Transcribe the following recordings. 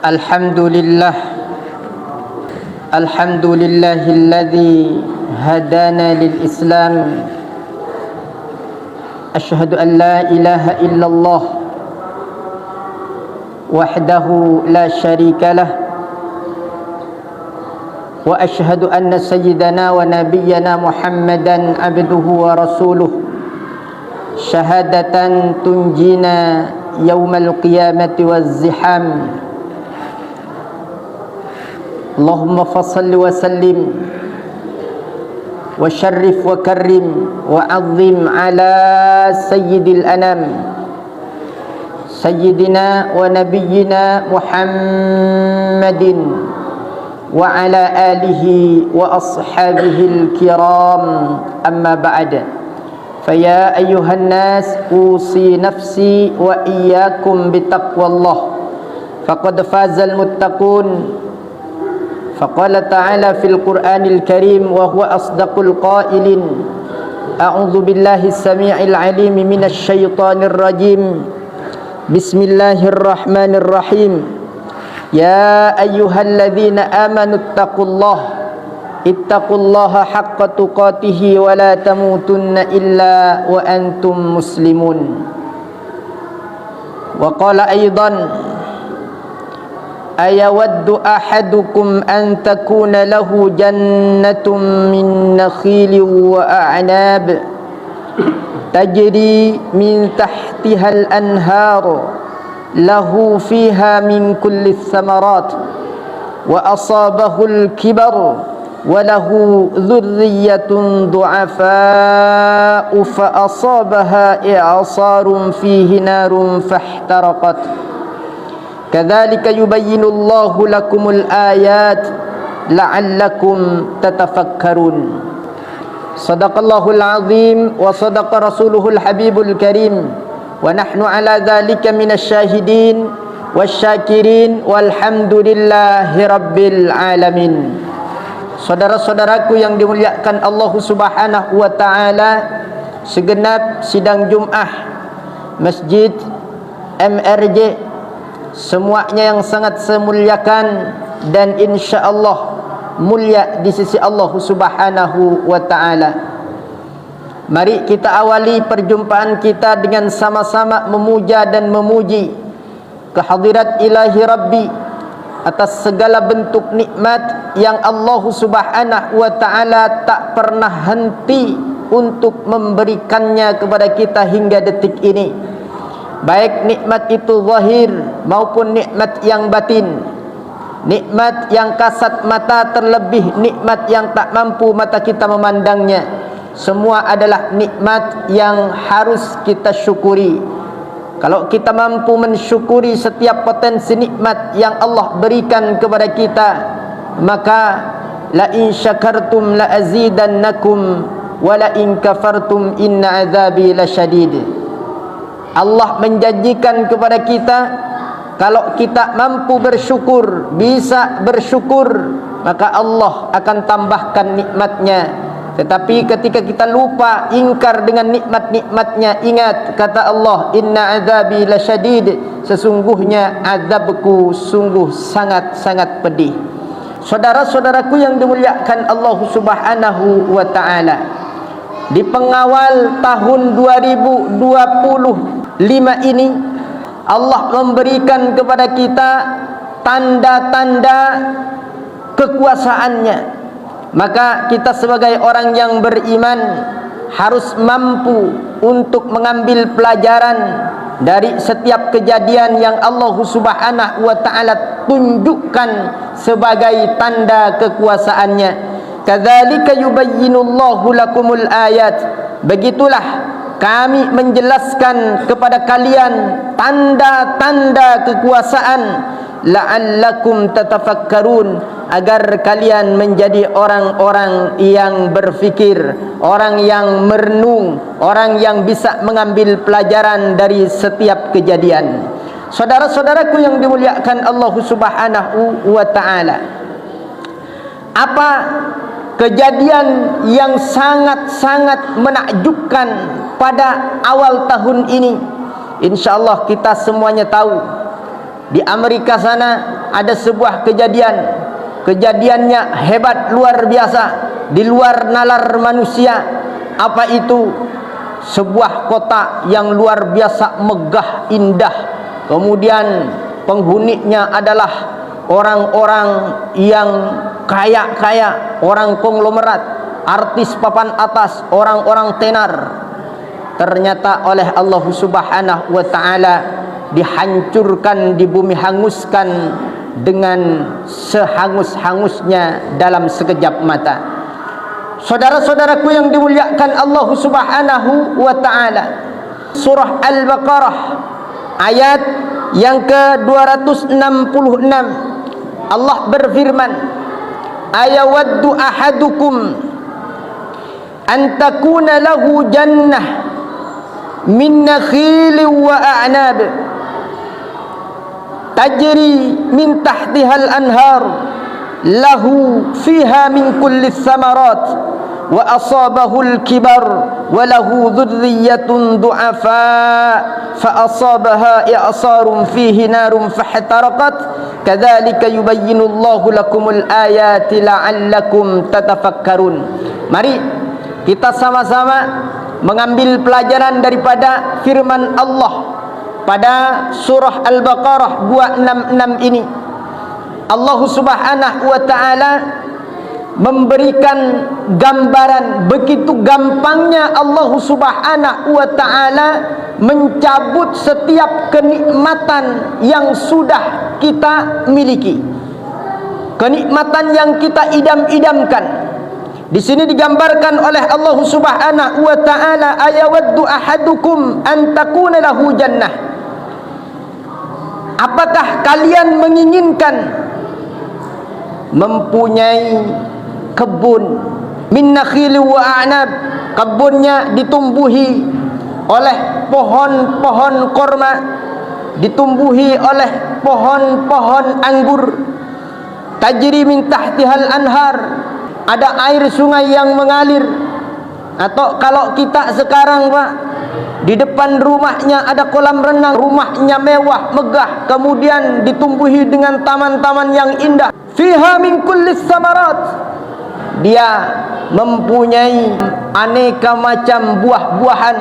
Alhamdulillah Alhamdulillahilladzi hadana lil Islam. Asyhadu an la ilaha illallah wahdahu la syarika lah, wa asyhadu anna sayyidana wa nabiyyana Muhammadan abduhu wa rasuluh, syahadatan tunjina yaumal qiyamati wazziham. Allahumma fassalli wa sallim wa syarrif wa karrim wa azim ala sayyidil anam, sayyidina wa nabiyyina Muhammadin wa ala alihi wa ashabihil kiram, amma ba'd. Faya ayyuhan nas, usi nafsi wa iyyakum bitaqwallah, faqad fazal muttaqun. فقال تعالى في القرآن الكريم وهو أصدق القائلين: أعوذ بالله السميع العليم من الشيطان الرجيم، بسم الله الرحمن الرحيم. يا أيها الذين آمنوا اتقوا الله حق تقاته ولا تموتن إلا وأنتم مسلمون. وقال أيضا: أيود أحدكم أن تكون له جنة من نخيل وأعناب تجري من تحتها الأنهار له فيها من كل الثمرات وأصابه الكبر وله ذرية ضعفاء فأصابها إعصار فيه نار فاحترقت كذلك يبين الله لكم الآيات لعلكم تتفكرون. صدق الله العظيم وصدق رسوله الحبيب الكريم، ونحن على ذلك من الشاهدين والشاكرين والحمد لله رب العالمين. Saudara-saudaraku yang dimuliakan Allah Subhanahu wa taala, segenap sidang Jumat Masjid MRJ semuanya yang sangat saya muliakan dan insya-Allah mulia di sisi Allah Subhanahu wa taala. Mari kita awali perjumpaan kita dengan sama-sama memuja dan memuji kehadirat Ilahi Rabbi atas segala bentuk nikmat yang Allah Subhanahu wa taala tak pernah henti untuk memberikannya kepada kita hingga detik ini. Baik nikmat itu zahir maupun nikmat yang batin, nikmat yang kasat mata terlebih nikmat yang tak mampu mata kita memandangnya. Semua adalah nikmat yang harus kita syukuri. Kalau kita mampu mensyukuri setiap potensi nikmat yang Allah berikan kepada kita, maka la in syakartum la azidannakum wa la in kafartum inna azabi lasyadid. Allah menjanjikan kepada kita, kalau kita mampu bersyukur, bisa bersyukur, maka Allah akan tambahkan nikmatnya. Tetapi ketika kita lupa, ingkar dengan nikmat-nikmatnya, ingat kata Allah, inna azabi lasyadid, sesungguhnya azabku sungguh sangat-sangat pedih. Saudara-saudaraku yang dimuliakan Allah Subhanahu wa taala, di pengawal tahun 2025 ini Allah memberikan kepada kita tanda-tanda kekuasaannya. Maka kita sebagai orang yang beriman harus mampu untuk mengambil pelajaran dari setiap kejadian yang Allah Subhanahu wa taala tunjukkan sebagai tanda kekuasaannya. Kadzalika yubayyinullahu lakumul ayat. Begitulah kami menjelaskan kepada kalian tanda-tanda kekuasaan, la'allakum tatafakkarun, agar kalian menjadi orang-orang yang berfikir, orang yang merenung, orang yang bisa mengambil pelajaran dari setiap kejadian. Saudara-saudaraku yang dimuliakan Allah Subhanahu wa taala, apa kejadian yang sangat-sangat menakjubkan pada awal tahun ini? InsyaAllah kita semuanya tahu Di Amerika sana ada sebuah kejadian. Kejadiannya hebat, luar biasa, di luar nalar manusia. Apa itu? Sebuah kota yang luar biasa megah, indah. Kemudian penghuninya adalah orang-orang yang kaya-kaya, orang konglomerat, artis papan atas, orang-orang tenar. Ternyata oleh Allah Subhanahu wa taala dihancurkan di bumi, hanguskan dengan sehangus-hangusnya dalam sekejap mata. Saudara-saudaraku yang dimuliakan Allah Subhanahu wa taala, surah Al-Baqarah ayat yang ke-266, Allah berfirman, ayawaddu ahadukum an takuna lahu jannah min nakhilin wa a'nab tajri min tahtihal anhar lahu fiha min kulli thamarat wa asabahul kibar wa lahu dhurriyyatun du'afa fa asabaha i'sarun fihi narun fahtaraqat kadzalika yubayyinu Allahu lakumul ayati la'allakum tatafakkarun. Mari kita sama-sama mengambil pelajaran daripada firman Allah pada surah Al-Baqarah 266 ini. Allah Subhanahu wa taala memberikan gambaran begitu gampangnya Allah Subhanahu wa taala mencabut setiap kenikmatan yang sudah kita miliki, kenikmatan yang kita idam-idamkan. Di sini digambarkan oleh Allah Subhanahu wa taala, ayawaddu ahadukum an takuna lahu jannah. Apakah kalian menginginkan mempunyai kebun min nakhili wa a'nab, kebunnya ditumbuhi oleh pohon-pohon korma, ditumbuhi oleh pohon-pohon anggur, tajri min tahtihal anhar, ada air sungai yang mengalir. Atau kalau kita sekarang Pak, di depan rumahnya ada kolam renang, rumahnya mewah, megah, kemudian ditumbuhi dengan taman-taman yang indah. Fiha min kulli thamarat, dia mempunyai aneka macam buah-buahan.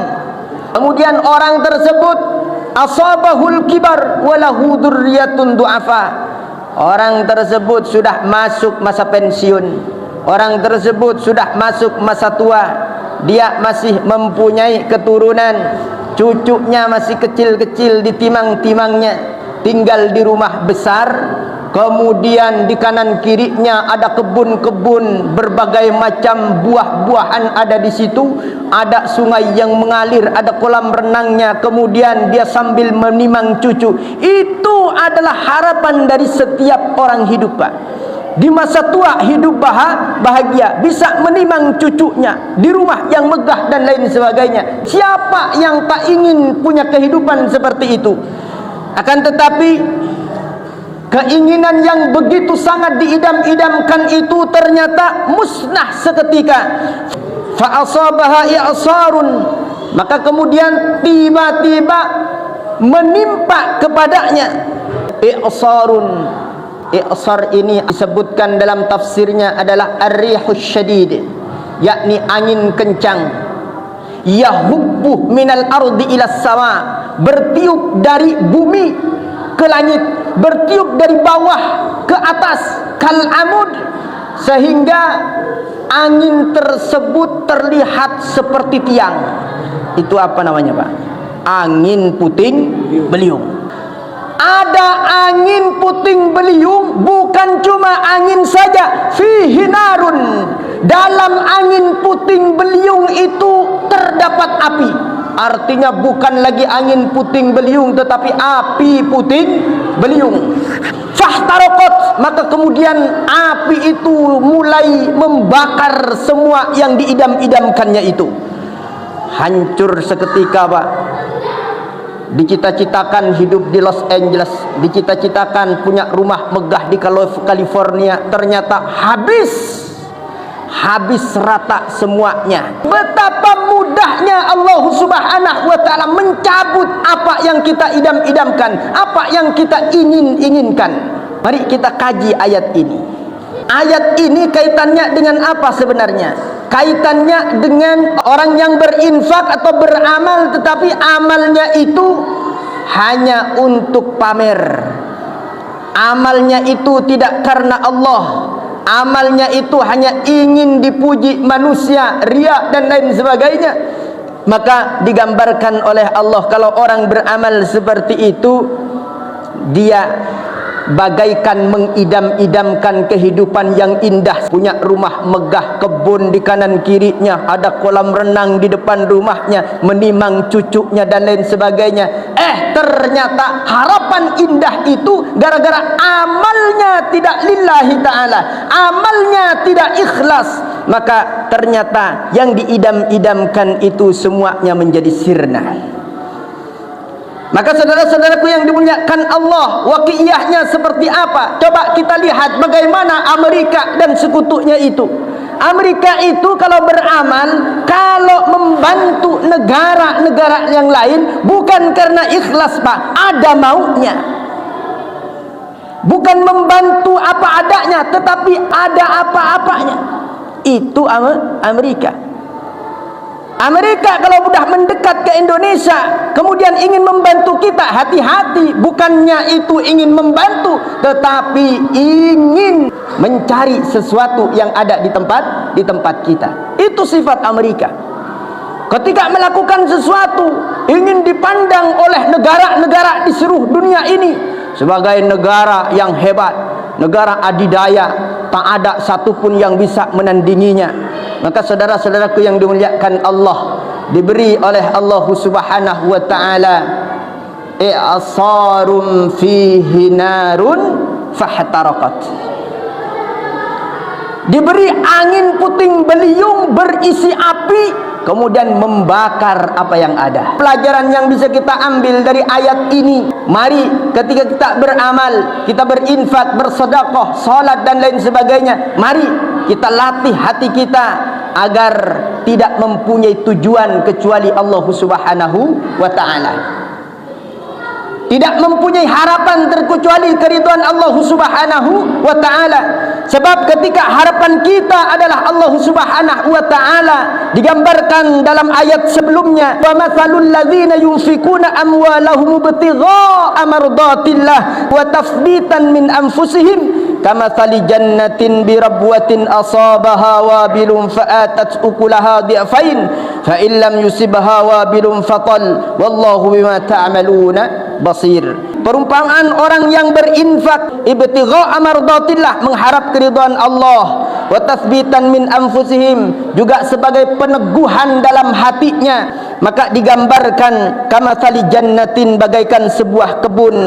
Kemudian orang tersebut asabahul kibar wa lahu dzurriyyatun du'afa, orang tersebut sudah masuk masa pensiun, orang tersebut sudah masuk masa tua, dia masih mempunyai keturunan, cucunya masih kecil-kecil di timang-timangnya, tinggal di rumah besar. Kemudian di kanan kirinya ada kebun-kebun, berbagai macam buah-buahan ada di situ, ada sungai yang mengalir, ada kolam renangnya. Kemudian dia sambil menimang cucu. Itu adalah harapan dari setiap orang hidup Pak. Di masa tua hidup bahagia, bisa menimang cucunya di rumah yang megah dan lain sebagainya. Siapa yang tak ingin punya kehidupan seperti itu? Akan tetapi keinginan yang begitu sangat diidam-idamkan itu ternyata musnah seketika. Fa asabaha i'sarun, maka kemudian tiba-tiba menimpa kepadanya i'sarun. I'sar ini disebutkan dalam tafsirnya adalah ar-rihus syadid, yakni angin kencang. Yahubbu minal ardi ila sama, bertiup dari bumi ke langit, bertiup dari bawah ke atas, kal amud, sehingga angin tersebut terlihat seperti tiang. Itu apa namanya Pak? Angin puting beliung. Ada angin puting beliung, bukan cuma angin saja, fihi narun, dalam angin puting beliung itu terdapat api. Artinya bukan lagi angin puting beliung, tetapi api puting beliung. Fahtaraqat, maka kemudian api itu mulai membakar semua yang diidam-idamkannya itu. Hancur seketika Pak. Dicita-citakan hidup di Los Angeles, dicita-citakan punya rumah megah di California, ternyata habis rata semuanya. Betapa mudahnya Allah Subhanahu wa taala mencabut apa yang kita idam-idamkan, apa yang kita inginkan. Mari kita kaji ayat ini. Ayat ini kaitannya dengan apa sebenarnya? Kaitannya dengan orang yang berinfak atau beramal, tetapi amalnya itu hanya untuk pamer. Amalnya itu tidak karena Allah. Amalnya itu hanya ingin dipuji manusia, riya dan lain sebagainya. Maka digambarkan oleh Allah, kalau orang beramal seperti itu, dia bagaikan mengidam-idamkan kehidupan yang indah, punya rumah megah, kebun di kanan kirinya, ada kolam renang di depan rumahnya, menimang cucunya dan lain sebagainya. Ternyata harapan indah itu gara-gara amalnya tidak lillahi ta'ala, amalnya tidak ikhlas, maka ternyata yang diidam-idamkan itu semuanya menjadi sirna. Maka saudara-saudaraku yang dimuliakan Allah, waqi'iyahnya seperti apa? Coba kita lihat bagaimana Amerika dan sekutunya itu. Amerika itu kalau beramal, kalau membantu negara-negara yang lain, bukan karena ikhlas, Pak, ada maunya. Bukan membantu apa adanya, tetapi ada apa-apanya. Itu Amerika. Amerika kalau sudah mendekat ke Indonesia, kemudian ingin membantu kita, hati-hati, bukannya itu ingin membantu, tetapi ingin mencari sesuatu yang ada di tempat kita. Itu sifat Amerika. Ketika melakukan sesuatu, ingin dipandang oleh negara-negara di seluruh dunia ini sebagai negara yang hebat, negara adidaya, tak ada satupun yang bisa menandinginya. Maka saudara-saudaraku yang dimuliakan Allah, diberi oleh Allah Subhanahu wa taala i'sarum fihi narun fahtarakat. Diberi angin puting beliung berisi api, kemudian membakar apa yang ada. Pelajaran yang bisa kita ambil dari ayat ini, mari ketika kita beramal, kita berinfak, bersedekah, salat dan lain sebagainya, mari kita latih hati kita agar tidak mempunyai tujuan kecuali Allah Subhanahu wa taala. Tidak mempunyai harapan terkecuali keridhaan Allah Subhanahu wa taala. Sebab ketika harapan kita adalah Allah Subhanahu wa taala, digambarkan dalam ayat sebelumnya, wa matsalul ladzina yunfikuna amwalahum ibtigha'a mardatillah wa tathbitan min anfusihim kamathali jannatin birabwatin asabaha wabilun fa'atat ukulaha di'afain fa illam yusibha wabilun fatal wallahu bima ta'maluna basir. Perumpamaan orang yang berinfak ibtigha'a mardatillah, mengharap keridhaan Allah, wa tathbitan min anfusihim, juga sebagai peneguhan dalam hatinya, maka digambarkan kamathali jannatin, bagaikan sebuah kebun,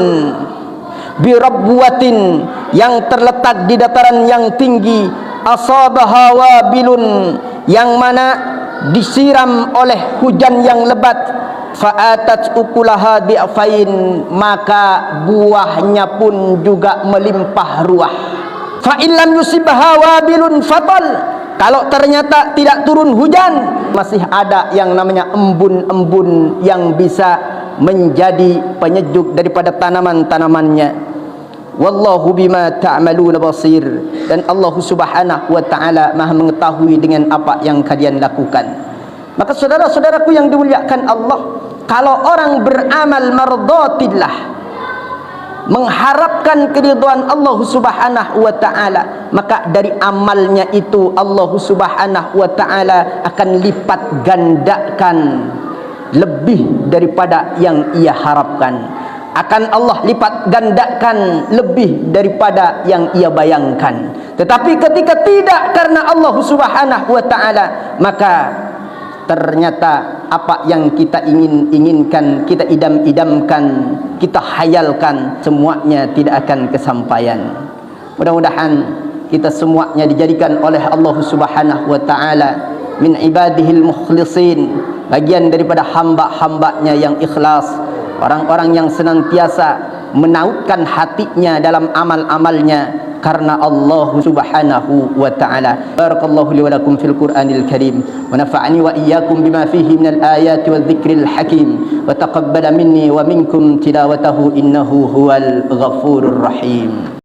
birabwatin, yang terletak di dataran yang tinggi, asabaha wabilun, yang mana disiram oleh hujan yang lebat, fa'atat ukulaha di'afain, maka buahnya pun juga melimpah ruah. Fa illam yusibha wabilun fatal, kalau ternyata tidak turun hujan, masih ada yang namanya embun-embun yang bisa menjadi penyejuk daripada tanaman-tanamannya. Wallahu bima ta'maluna basir, dan Allah Subhanahu wa taala Maha mengetahui dengan apa yang kalian lakukan. Maka saudara-saudaraku yang dimuliakan Allah, kalau orang beramal mardatillah, mengharapkan keridhaan Allah Subhanahu wa taala, maka dari amalnya itu Allah Subhanahu wa taala akan lipat gandakan lebih daripada yang ia harapkan. Akan Allah lipat gandakan lebih daripada yang ia bayangkan. Tetapi ketika tidak karena Allah Subhanahu wa taala, maka ternyata apa yang kita inginkan, kita idam-idamkan, kita hayalkan, semuanya tidak akan kesampaian. Mudah-mudahan kita semuanya dijadikan oleh Allah Subhanahu wa taala min ibadihil mukhlisin, bagian daripada hamba-hambanya yang ikhlas, orang-orang yang senantiasa menautkan hatinya dalam amal-amalnya, karena Allah Subhanahu wa taala. Barakallahu li wa lakum fil Qur'anil Karim wa nafa'ani wa iyyakum bima fihi minal ayati wadh-dhikril hakim wa taqabbala minni wa minkum tilawatahu innahu huwal ghafurur rahim.